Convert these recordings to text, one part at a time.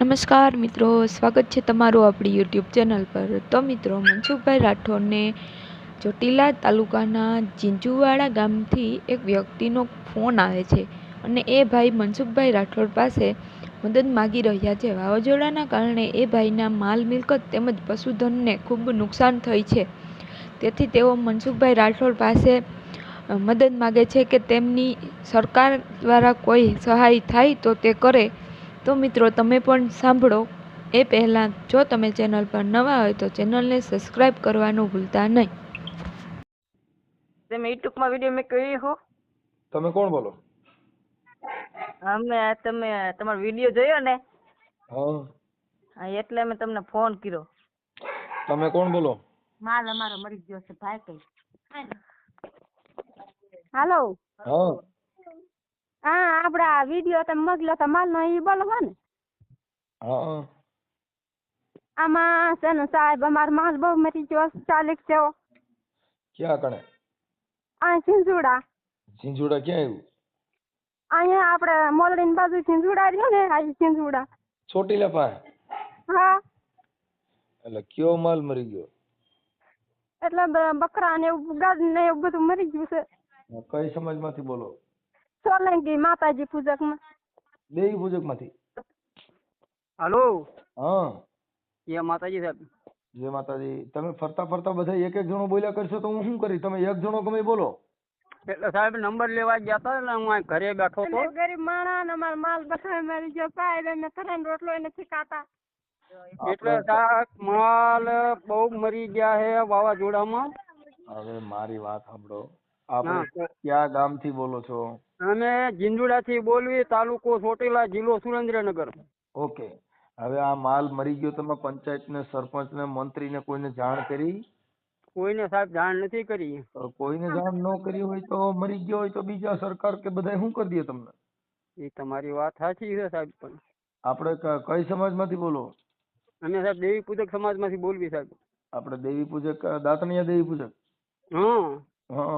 નમસ્કાર મિત્રો, સ્વાગત છે તમારું આપણી યુટ્યુબ ચેનલ પર। તો મિત્રો, મનસુખભાઈ રાઠોડને ચોટીલા તાલુકાના ઝીંઝુવાડા ગામથી એક વ્યક્તિનો ફોન આવે છે અને એ ભાઈ મનસુખભાઈ રાઠોડ પાસે મદદ માગી રહ્યા છે। વાવાઝોડાના કારણે એ ભાઈના માલ મિલકત તેમજ પશુધનને ખૂબ નુકસાન થઈ છે, તેથી તેઓ મનસુખભાઈ રાઠોડ પાસે મદદ માગે છે કે તેમની સરકાર દ્વારા કોઈ સહાય થાય તો તે કરે। તો મિત્રો, તમે પણ સાંભળો। એ પહેલાં જો તમે ચેનલ પર નવા હોય તો ચેનલને સબસ્ક્રાઇબ કરવાનું ભૂલતા નહીં। તમે યુટ્યુબમાં વિડીયો મેં કહ્યું હો? તમે કોણ બોલો? તમે તમારો વિડીયો જોયો ને? હા, એટલે મેં તમને ફોન કર્યો। તમે કોણ બોલો? માલ અમારો મરી ગયો છે ભાઈ કઈ। હાલો, હા હા, આપડા વિડીયો તમે મોકલ્યો તો માલ નો ઈ બોલો હો ને? હા, આમાં છે ને સાહેબ, અમારો માલ બહુ મરી ગયો, 40 જેવો। ક્યાં કણે? આ ઝીંઝુડા। ઝીંઝુડા ક્યાં આવ્યું? અહીંયા આપણે મોલડીની બાજુ ઝીંઝુડા રહ્યો ને, આ ઝીંઝુડા। ચોટીલા પાસે? હા, એટલે કયો માલ મરી ગયો? એટલે બકરા ને એવું, ગાડ ને એવું બધું મરી ગયું છે। કઈ સમાજમાંથી બોલો? સોલંકી માતાજી પૂજકમાં। દેવી પૂજક માંથી? હાલો, હા, જય માતાજી સાહેબ। જય માતાજી। તમે ફરતા ફરતા બધા એક એક જણો બોલ્યા કરશો તો હું શું કરીશ? તમે એક જણો ગમે બોલો। એટલે સાહેબ નંબર લેવા ગયા હતા ને, હું અહીં ઘરે બેઠો હતો। ગરીબ માણસ ને અમારો માલ બધા મરી ગયો, પાય ને ત્રણ રોટલો નથી ખાતા। એટલે સાહેબ માલ બહુ મરી ગયા છે વાવાઝોડામાં। હવે મારી વાત સાંભળો, આપણે ક્યાં ગામ થી બોલો છો? અમે ઝીંઝુડા થી બોલવી, તાલુકો ચોટીલા, જિલ્લો સુરેન્દ્રનગર। ઓકે, હવે આ માલ મરી ગયો, તમે પંચાયત ને, સરપંચ ને, મંત્રી ને કોઈને જાણ કરી? કોઈને સાહેબ જાણ નથી કરી। કોઈને જાણ ન કરી હોય તો મરી ગયો હોય તો બીજા સરકાર કે બધા શું કરી દે તમને? એ તમારી વાત સાચી છે સાહેબ, પણ આપણે કઈ સમાજ માંથી બોલો? અમે સાહેબ દેવી પૂજક સમાજ માંથી બોલવી સાહેબ। આપણે દેવી પૂજક, દાતણિયા દેવી પૂજક? હા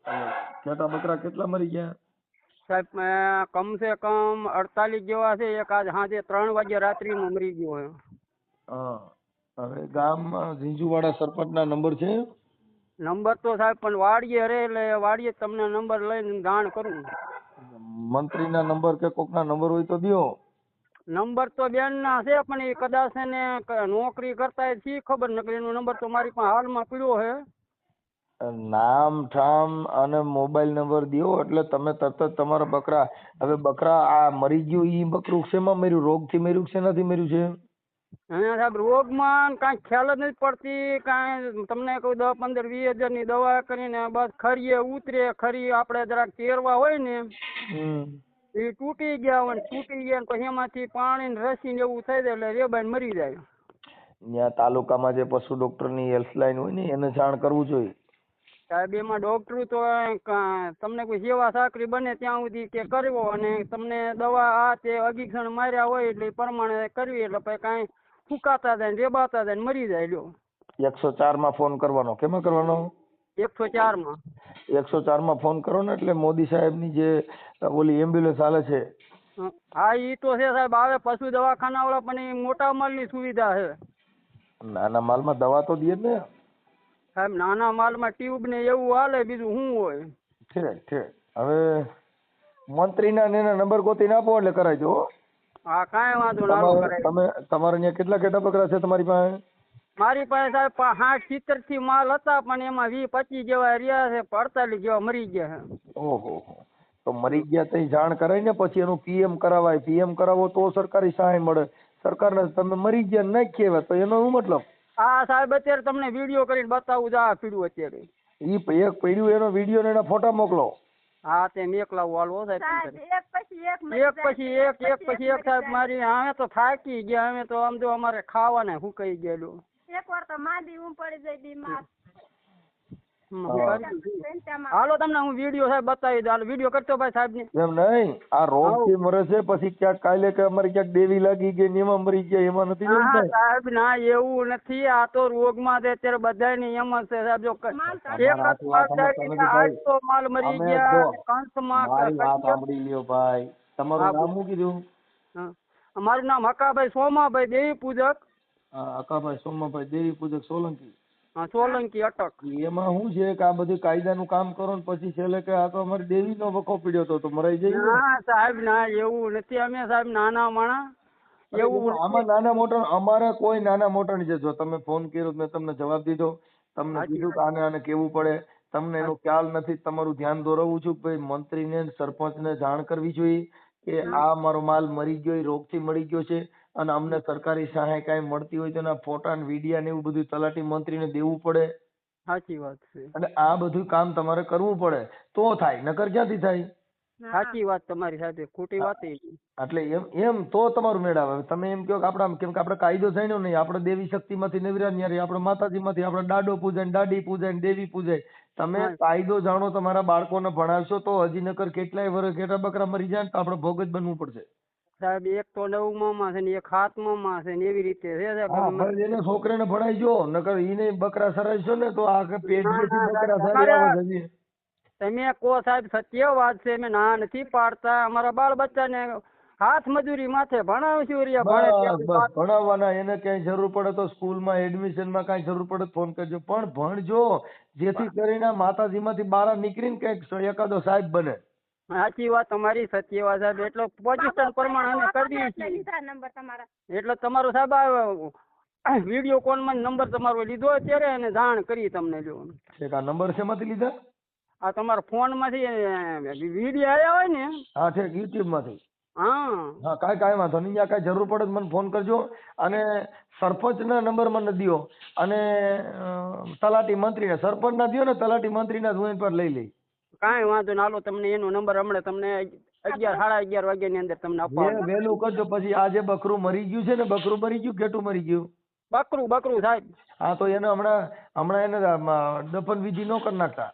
હા, ઘેટા બકરા કેટલા મરી ગયા સાહેબ, કમ સે કમ 48 જેવા છે। એક આજ સાંજે 3 વાગે રાત્રિમાં મરી ગયો છે। હા, હવે ગામમાં ઝીંઝુવાડા સરપંચ ના નંબર છે? નંબર તો સાહેબ પણ વાડીએ રે, એટલે વાડીએ તમને નંબર લઈને જાણ કરું। મંત્રી ના નંબર કે કોક ના નંબર હોય તો દ્યો। નંબર તો બેન ના છે, પણ એ કદાચ એને નોકરી કરતા હોય શી ખબર, નકરી એનો નંબર તો મારી પાસે હાલમાં પડ્યો છે। નામ ઠામ અને મોબાઈલ નંબર દ્યો એટલે તમે તરત જ તમારા બકરા, હવે બકરા આ મરી ગયું, ઈ બકરું શેમાં મર્યું? રોગ થી મર્યું છે, નથી મર્યું છે? અને સાહેબ રોગમાં કાંઈ ખ્યાલ જ નથી પડતી, કાંઈ તમને કહું 10-15-20 હજાર ની દવા કરીને બસ ખરીએ ઉતરે, ખરી આપણે જરાક તેરવા હોય ને એ તૂટી ગયા હોય, તૂટી ગયા પછી એમાંથી પાણી ને રસી ને એવું થઈ જાય એટલે રેબાઈ મરી જાય। ત્યાં તાલુકામાં જે પશુ ડોક્ટર ની હેલ્પલાઇન હોય ને એને જાણ કરવું જોઈએ સાહેબ। એમાં ડોક્ટર તો તમને કોઈ સેવા સાકરી બને ત્યાં સુધી કે કરવો, અને તમને દવા આ તે અગીક્ષણ માર્યા હોય એટલે એ પ્રમાણે કરવી, એટલે પછી કાંઈ ફૂંકાતા જાય ને રેબાતા જાય ને મરી જાય। લ્યો, 104 માં ફોન કરવાનો। કેમાં કરવાનો? 104 માં। 104 માં ફોન કરો ને એટલે મોદી સાહેબ ની જે ઓલી એમ્બ્યુલન્સ હાલે છે। હા, ઈ તો છે સાહેબ, આવે પશુ દવાખાના વાળા, પણ એ મોટા માલ ની સુવિધા છે। નાના માલમાં દવા તો દે જ ને સાહેબ, નાના માલમાં ટ્યુબ ને એવું હાલે, બીજું શું હોય? ઠીક ઠીક। હવે મંત્રી ના એના નંબર ગોતીને આપો એટલે કરાવી દો। હા, કાંઈ વાંધો ના, હાલો કરાવી। તમારે ત્યાં કેટલા ઘેટા બકરા છે તમારી પાસે? મારી પાસે સાહેબ 60-70 થી માલ હતા, પણ એમાં 20-25 જેવા રહ્યા છે, 48 જેવા મરી ગયા છે। ઓહો, તો મરી ગયા તો જાણ કરાય ને, પછી એનું પીએમ કરાવાય। પીએમ કરાવો તો સરકારી સહાય મળે। સરકારને તમે મરી ગયા નાખી આવ્યા તો એનો શું મતલબ? હા સાહેબ, અત્યારે તમને વિડીયો કરીને બતાવું છું, આ પીડ્યું અત્યારે ઈ એક પડ્યું એનો વિડીયો ને એના ફોટા મોકલો। હા, તે મેકલાવું હાલો સાહેબ। એક પછી એક સાહેબ, મારી અમે તો થાકી ગયા, અમે તો આમ તો અમારે ખાવાને હુકાઈ ગયેલું। એકવાર તો માંદી પડી જાય બીમાર। હાલો, તમને હું વિડીયો સાહેબ બતાવી દઉં। હાલો, વિડીયો કરતો ભાઈ સાહેબ ને। એમ નહીં, આ રોગ થી મરે છે, પછી ક્યાંક કાલે કે અમારે ક્યાંક દેવી લાગી ગઈ ને એમાં મરી ગયા, એમાં નથી જમતા? સાહેબ ના, એવું નથી। આ તો રોગમાં અત્યારે બધા ની એમ જ છે સાહેબ। જો માલ મરી ગયા, કંસમાં મારી વાત સાંભળી લ્યો ભાઈ। તમારું નામ શું કીધું? મારું નામ હકાભાઈ સોમાભાઈ દેવી પૂજક અકાભાઈ સોમાભાઈ દેવી પૂજક સોલંકી. સોલંકી અટક. એમાં શું છે કે આ બધું કાયદાનું કામ કરો ને પછી છેલ્લે કે આ તો અમારી દેવીનો વખો પીડ્યો હતો તો મરાઈ જાય ને. ના સાહેબ ના, એવું નથી. અમે સાહેબ નાના માણસ એવું આમાં નાના મોટા અમારે કોઈ નાના મોટા નહીં છે. જો તમે ફોન કર્યો મેં તમને જવાબ દીધો, તમને કીધું કે આને આને કેવું પડે, તમને એનો ખ્યાલ નથી. તમારું ધ્યાન દોરવું છું કે ભાઈ મંત્રીને સરપંચને જાણ કરવી જોઈએ કે આ મારો માલ મરી ગયો, એ રોગથી મરી ગયો છે અને અમને સરકારી સહાય કાંઈ મળતી હોય તો એના ફોટા ને વિડિયા ને એવું બધું તલાટી મંત્રીને દેવું પડે. સાચી વાત છે. અને આ બધું કામ તમારે કરવું પડે તો થાય, નકર ક્યાંથી થાય? સાચી વાત તમારી સાથે, ખોટી વાત એ. એટલે એમ તો તમારું મેળ આવે. તમે એમ કહો કે આપડા કેમ કે આપણે કાયદો જાણ્યો નહીં, આપણે દેવી શક્તિ માંથી નવરાજ ન્યારે આપણે માતાજી માંથી આપણે દાડો પૂજાય દાડી પૂજાય દેવી પૂજાય. તમે કાયદો જાણો, તમારા બાળકોને ભણાવશો તો હજી નકર કેટલાય વર્ષ ઘેટા બકરા મરી જાય તો આપણે ભોગ જ બનવું પડશે. સાહેબ એક તો 9 માં છે ને એક 7 માં છે ને એવી રીતે છે સાહેબ. એને છોકરાને ભણાવજો, નકર એને બકરા સરાવશો ને તો આ પેઢીથી બકરા સારી આવે છે. તમે કહો સાહેબ સત્ય વાત છે, અમે ના નથી પાડતા. અમારા બાળ બચ્ચાને હાથ મજૂરી માથે ભણાવશું. ભણાવવાના, એને ક્યાંય જરૂર પડે તો સ્કૂલમાં એડમિશનમાં કાંઈ જરૂર પડે ફોન કરજો, પણ ભણજો જેથી કરીને માતાજી માંથી બહાર નીકળીને કઈક એકાદો સાહેબ બને. સાચી વાત તમારી, સત્ય વાત સાહેબ. એટલે પોઝિશન પ્રમાણે અમે કરી છીએ. એટલે તમારો સાહેબ આ વિડીયો કોલ માં નંબર તમારો લીધો અત્યારે અને જાણ કરી તમને. જો આ નંબર શેમાંથી લીધા? આ તમારા ફોન માંથી વિડીયો આવ્યા હોય ને. હા ઠીક, યુટ્યુબ માંથી. હા કાંઈ વાંધો નહીં. ત્યાં કાંઈ જરૂર પડે મને ફોન કરજો. અને સરપંચના નંબર મને દો અને તલાટી મંત્રીને. સરપંચના દો ને તલાટી મંત્રીના હું પર લઈ લઈ. કાંઈ વાંધો ના. હાલો તમને એનો નંબર હમણાં તમને 11 સાડા 11 વાગ્યાની અંદર તમને આપવા. વહેલું કરજો. પછી આ જે બકરું મરી ગયું છે ને, બકરું મરી ગયું, કેટલું મરી ગયું? બકરું સાહેબ. હા તો એને હમણાં એને દફન વિધિ ન કરી નાખતા?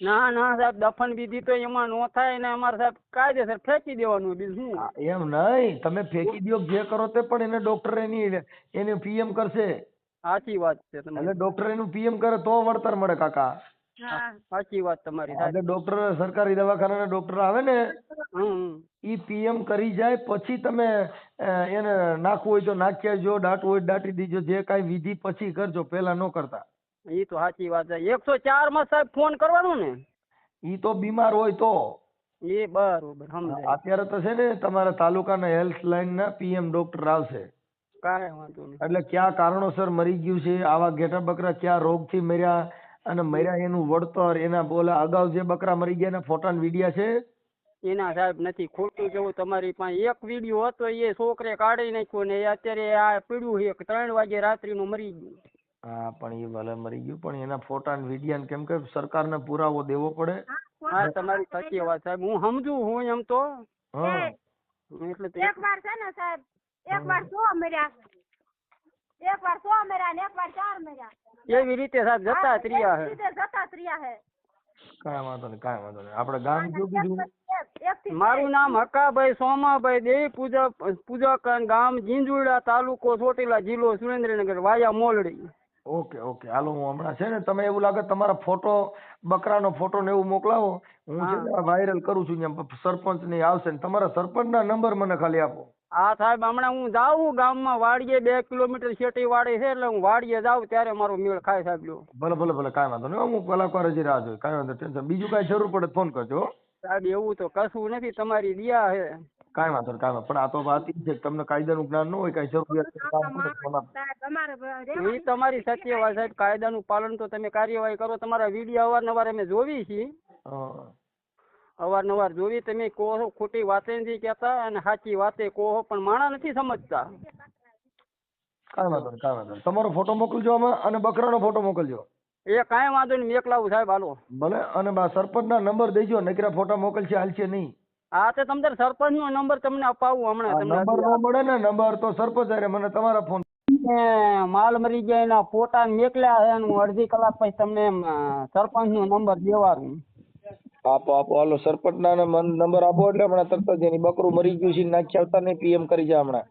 ના સાહેબ, દફન વિધિ તો એમાં નો થાય ને. અમારે સાહેબ કાયદેસર ફેંકી દેવાનું. બીજું શું? એમ નહીં, તમે ફેંકી દો જે કરો તે, પણ એને ડોક્ટર એની પીએમ કરશે. સાચી વાત છે. એટલે ડોક્ટર એનું પીએમ કરે તો વળતર મળે કાકા. સાચી વાત તમારી. એટલે ડોક્ટર સરકારી દવાખાના ડોક્ટર આવે ને ઈ પીએમ કરી જાય પછી તમે એને નાખવું હોય તો નાખી આવજો, દાટવું હોય દાટી દીજો, જે કાંઈ વિધિ પછી કરજો, પેલા ન કરતા. ઈ તો સાચી વાત છે. 104 માં સાહેબ ફોન કરવાનો ને. ઈ તો બીમાર હોય તો. એ બરોબર સમજાય. અત્યારે તો છે ને તમારા તાલુકાના હેલ્થ લાઈન ના પીએમ ડોક્ટર આવશે. કાંઈ વાંધો નહીં. એટલે કયા કારણોસર મરી ગયું છે, આવા ઘેટા બકરા કયા રોગથી મર્યા અને મર્યા એનું વળતર, એના બોલા અગાઉ જે બકરા મરી ગયા એના ફોટા ને વિડિયા છે. એના સાહેબ નથી ખોટું કેવું. તમારી પાસે એક વિડીયો હતો, એ છોકરે કાઢી નાખ્યો ને અત્યારે આ પીડ્યું છે 3 વાગે રાત્રિનું મરી ગયું. હા પણ એ ભલે મરી ગયું, પણ એના ફોટા ને વિડિયા કેમ કે સરકારને પુરાવો દેવો પડે. હા તમારી સાચી વાત સાહેબ, હું સમજુ હું એમ તો. એટલે એકવાર છે ને સાહેબ, એકવાર 100 મર્યા, એકવાર 100 મર્યા ને એકવાર 4 મર્યા. એવી રીતે સાહેબ જતા ત્રિયા હે. કાંઈ વાંધો નહીં. આપણે ગામ કયું કીધું? મારું નામ હકાભાઈ સોમાભાઈ દેવી પૂજક, ગામ જીંજુડા, તાલુકો ચોટીલા, જિલ્લો સુરેન્દ્રનગર, વાયા મોલડી. ઓકે હાલો, હું હમણાં છે ને તમે એવું લાગે તમારા ફોટો, બકરાનો ફોટો ને એવું મોકલાવો, હું છે ને વાયરલ કરું છું. સરપંચ ને આવશે ને તમારા સરપંચના નંબર મને ખાલી આપો. હા સાહેબ, હમણાં હું જાઉં ગામમાં વાડીએ, 2 કિલોમીટર શેટી વાડી છે, એટલે હું વાડીએ જાઉં ત્યારે મારો મેળ ખાય સાહેબ. લો ભલે કાંઈ વાંધો નહીં. અમુક કલાકાર હજી રાહ જોઈ. કાંઈ વાંધો ટેન્શન. બીજું કાંઈ જરૂર પડે ફોન કરજો સાહેબ. એવું તો કશું નથી, તમારી દયા છે. કાંઈ વાંધો નહીં. પણ આ તો વાત એ છે કે તમને કાયદાનું જ્ઞાન ન હોય, કાંઈ જરૂરિયાત એ તમારી સત્ય વાત સાહેબ. કાયદાનું પાલન તો તમે કાર્યવાહી કરો. તમારા વિડીયો અવારનવાર અમે જોવી છીએ, અવારનવાર જોવી. તમે કહો છો ખોટી વાતે નથી કહેતા અને સાચી વાતે કહો, પણ માણસ નથી સમજતા. કાંઈ વાંધો નહીં. તમારો ફોટો મોકલજો આમાં અને બકરાનો ફોટો મોકલજો. એ કાંઈ વાંધો નહીં, મેકલાવું સાહેબ. હાલો ભલે. અને સરપંચના નંબર દેજો, નકરા ફોટા મોકલશે હાલશે નહીં. હા તો તમને સરપંચ નો નંબર તમને અપાવું હમણાં. નંબર નો મળે ને, નંબર તો સરપંચ અરે મને તમારા ફોન માલ મરી ગયા એના ફોટા મેકલ્યા છે, હું અડધી કલાક પછી તમને સરપંચ નો નંબર દેવાનું. આપો હાલો, સરપંચના નંબર આપો એટલે હમણાં તરત જ એની બકરું મરી ગયું છે નાખી આવતા નહીં, પીએમ કરી જાય હમણાં.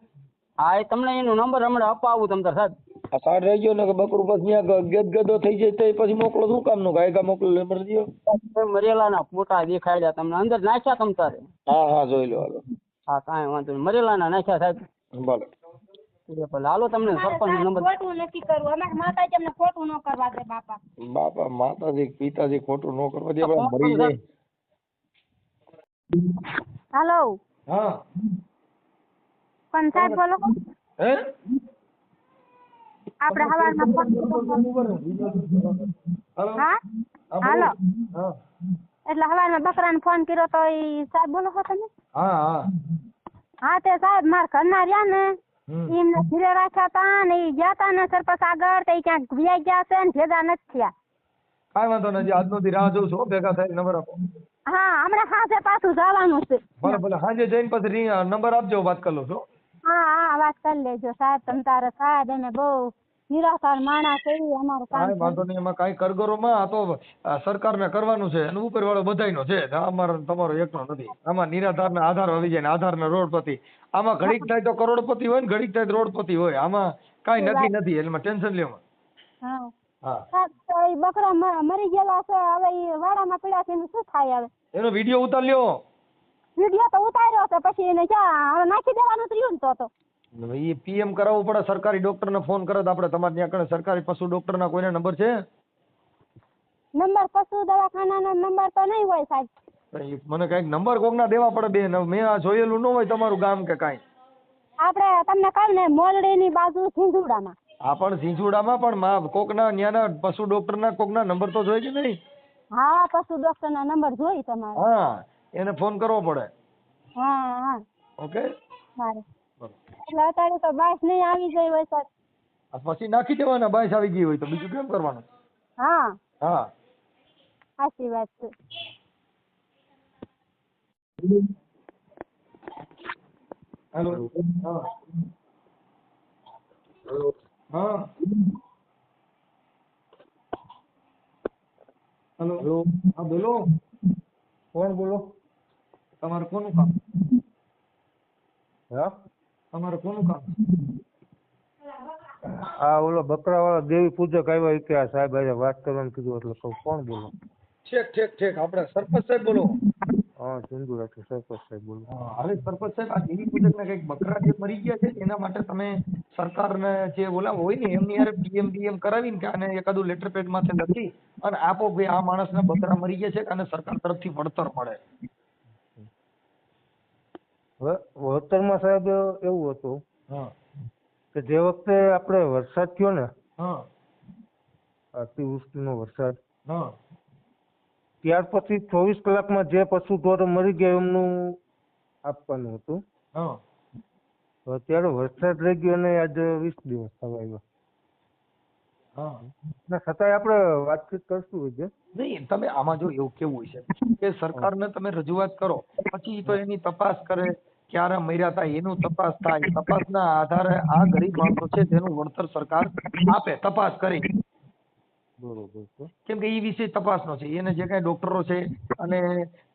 હા એ તમને એનો નંબર હમણાં અપાવું તમને સાહેબ. આ સાડ રહી ગયો ને કે બકરું પછી અહીંયા ગદગદો થઈ જાય તો પછી મોકલો શું કામ નું? ગાયકા મોકલો નંબર દો. મરેલાના ફોટા દેખાડ્યા તમને, અંદર નાખ્યા તમ તારે? હા જોઈ લો હાલો. હા કાંઈ વાંધો નહીં, મરેલાના નાખ્યા સાહેબ. ભલે ભલે હાલો તમને સરપંચ નંબર ખોટું નથી કરવું અમારે માતાજી અમને ખોટું ન કરવા દે બાપા. બાપા માતાજી પિતાજી ખોટું ન કરવા દે, આપણે મરી જાય. હાલો હા પણ સાહેબ બોલો. હે આપણે સવારમાં ફોન હાલો હા હા હાલો હા એટલે સવારમાં બકરાને ફોન કર્યો તો ઈ સાહેબ બોલો છો તમે? હા હા હા તે સાહેબ મારા ઘરના રહ્યા ને હમ. એમને ઘીરે રાખ્યા તા ને ઈ ગયા તા ને સરપંચ આગળ તો ઈ ક્યાંક વ્યાઈ ગયા છે ને ભેગા નથી થયા. કાંઈ વાંધો નથી, આજનો દી રાહ જોઉં છું હો, ભેગા થાય નંબર આપો. હા હમણાં સાંજે પાછું જવાનું છે. ભલે ભલે સાંજે જઈને પછી નંબર આપજો, વાત કરી લઉં છું. હા હા વાત કરી લેજો સાહેબ તમ તારે સાહેબ એને બહુ નિરાધાર માણસ છે ઈ અમારું કામ કાંઈ વાંધો નહીં, એમાં કાંઈ કરગરોમાં આ તો સરકારને કરવાનું છે અને ઉપરવાળો બધાયનો છે, અમારો તમારો એકનો નથી. આમાં નિરાધારને આધાર આવી જાય ને આધારને રોડપતિ. આમાં ઘડીક થાય તો કરોડપતિ હોય ને ઘડીક થાય તો રોડપતિ હોય, આમાં કાંઈ નક્કી નથી, એમાં ટેન્શન લેવા. હા હા સાહેબ તો ઈ બકરા મરી ગયેલા છે હવે ઈ વાડામાં પડ્યા છે એનું શું થાય હવે? એનો વિડીયો ઉતાર લ્યો. વિડીયો તો ઉતાર્યો છે પછી એને ક્યાં હવે નાખી દેવાનું થયું ને તો એ પીએમ કરાવવું પડે, સરકારી ડોક્ટરને ફોન કરે તો આપણે તમારે ત્યાં કણે સરકારી પશુ ડોક્ટરના કોઈને નંબર છે? નંબર પશુ દવાખાનાનો નંબર તો નહીં હોય સાહેબ. ઈ મને કાંઈક નંબર કોકના દેવા પડે બેન, મેં આ જોયેલું ન હોય તમારું ગામ કે કાંઈ. આપણે તમને કહું ને મોલડીની બાજુ સિંધુડામાં. આ પણ ઝીંઝુડામાં પણ કોકના ન્યાના પશુ ડોક્ટરના કોકના નંબર તો જોઈએ કે નહીં? હા પશુ ડોક્ટરના નંબર જોઈ તમારે. હા એને ફોન કરવો પડે. હા હા ઓકે સારું એટલે અત્યારે તો બાસ નહીં આવી ગઈ હોય સર. પછી નાખી દેવાના, બાઈસ આવી ગઈ હોય તો બીજું કેમ કરવાનું? હા હા સાચી વાત છે. હેલો હા હા હેલો હા બોલો. કોણ બોલો? તમારે કોનું કામ? હા તમારે કોનું કામ? આ ઓલો બકરાવાળા દેવી પૂજક આવ્યા ઈ કે આ સાહેબ આજે વાત કરવાનું કીધું એટલે કહું કોણ બોલો? ઠીક આપણે સરપંચ સાહેબ બોલો. હા સિંધુરાથી સરપંચ સાહેબ બોલો. હવે સરપંચ સાહેબ, આ દેવી પૂજકના કંઈક બકરા જે મરી ગયા છે એના માટે તમે સરકારને જે ઓલા હોય ને એમની યાર પીએમ કરાવીને કે આને એકાદું લેટર પેડ માથે લખી અને આપો ભાઈ આ માણસના બકરા મરી ગયા છે અને સરકાર તરફથી વળતર મળે. હવે વળતરમાં સાહેબ એવું હતું હા કે જે વખતે આપણે વરસાદ થયો ને હા અતિવૃષ્ટિનો વરસાદ, હા ત્યાર પછી 24 કલાકમાં જે પશુ ઢોરો મરી ગયા એમનું આપવાનું હતું. હા અત્યારે વરસાદ રહી ગયો અને આજે 20 દિવસ થવા આવ્યા. હા ના છતાંય આપણે વાતચીત કરશું હોય નહીં, તમે આમાં જો એવું કેવું હોય છે કે સરકારને તમે રજૂઆત કરો પછી તો એની તપાસ કરે, ક્યારે મર્યા હતા એનું તપાસ થાય, તપાસના આધારે આ ગરીબ માણસો છે તેનું વળતર સરકાર આપે તપાસ કરી. બરોબર છે. કેમ કે એ વિષય તપાસનો છે, એને જે કાંઈ ડોક્ટરો છે અને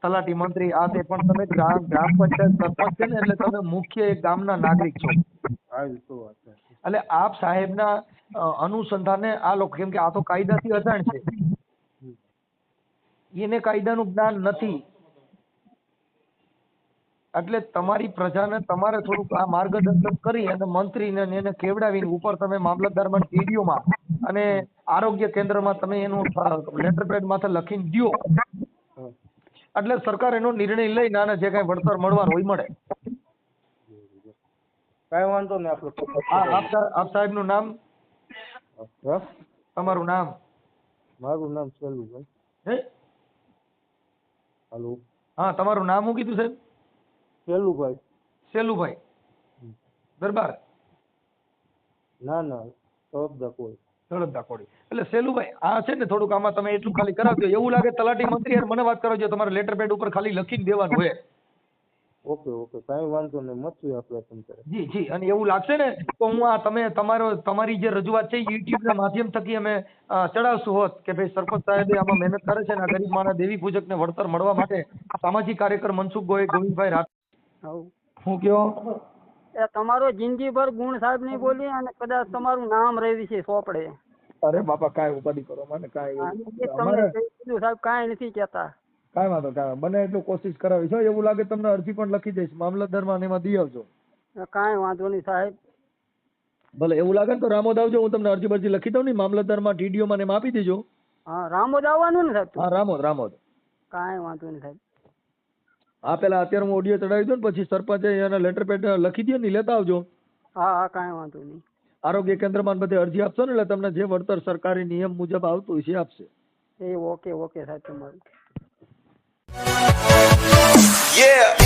તલાટી મંત્રી આ તે, પણ તમે ગ્રામ પંચાયત સરપંચ છે ને એટલે તમે મુખ્ય એક ગામના નાગરિક છો. આ તો વાત છે. એટલે આપ સાહેબના અનુસંધાને આ લોકો, કેમ કે આ તો કાયદાથી અજાણ છે, એને કાયદાનું જ્ઞાન નથી, એટલે તમારી પ્રજાને તમારે થોડુંક આ માર્ગદર્શન કરી અને મંત્રીને એને કેવડાવીને ઉપર તમે મામલતદારમાં ટીડીઓમાં અને આરોગ્ય કેન્દ્રમાં તમે એનું લેટર પેડ માથે લખીને દ્યો એટલે સરકાર એનો નિર્ણય લઈને આને જે કાંઈ વળતર મળવાનું હોય મળે. કાંઈ વાંધો નહીં આપણે આપ સાહેબનું નામ? હા તમારું નામ? મારું નામ સેલુભાઈ. હે હાલો હા તમારું નામ શું કીધું સાહેબ? સેલુભાઈ. સેલુભાઈ દરબાર? ના ના તળપદા કોઈ. તળપદા કોડી. એટલે સેલુભાઈ આ છે ને થોડુંક આમાં તમે એટલું ખાલી કરાવજો, એવું લાગે તલાટી મંત્રી યાર મને વાત કરાવજો, તમારે લેટર પેડ ઉપર ખાલી લખીને દેવાનું હોય. ઓકે ઓકે કાંઈ વાંધો નહીં, મચી આપણે તમને. જી જી, અને એવું લાગશે ને તો હું આ તમારી જે રજૂઆત છે યુટ્યુબના માધ્યમ થકી અમે ચડાવશું હોત કે ભાઈ સરપંચ સાહેબે આમાં મહેનત કરે છે ને આ ગરીબ માણસ દેવી પૂજકને વળતર મળવા માટે સામાજિક કાર્યકર મનસુખ ગોવિંદભાઈ રાઠોડ. હું કયો એ તમારો જિંદગીભર ગુણ સાહેબ નહીં બોલી અને કદાચ તમારું નામ રહી છે સોપડે. અરે બાપા કાંઈ ઉપાધિ કરો, મને કાંઈ તમને કહી દીધું સાહેબ, કાંઈ નથી કહેતા. કાંઈ વાંધો બને એટલું કોશિશ કરાવીશ. એવું લાગે તમને અરજી પણ લખી દઈશ મામલતદારમાં અને એમાં દઈ આવજો. કાંઈ વાંધો નહીં સાહેબ. ભલે એવું લાગે ને તો રામોદ આવજો, હું તમને અરજી બરજી લખી દઉં ને મામલતદારમાં ટીડીઓમાં ને એમાં આપી દેજો. હા રામોદ આવવાનું ને સાહેબ? હા રામોદ. કાંઈ વાંધો નહીં સાહેબ. હા પેલા અત્યારે હું ઓડિયો ચડાવી દઉં ને પછી સરપંચે એના લેટર પેડ લખી દો ને લેતા આવજો. હા કાંઈ વાંધો નહીં. આરોગ્ય કેન્દ્રમાં બધે અરજી આપશો ને એટલે તમને જે વળતર સરકારી નિયમ મુજબ આવતું હોય છે આપશે. એ ઓકે સાહેબ તમારું. Yeah.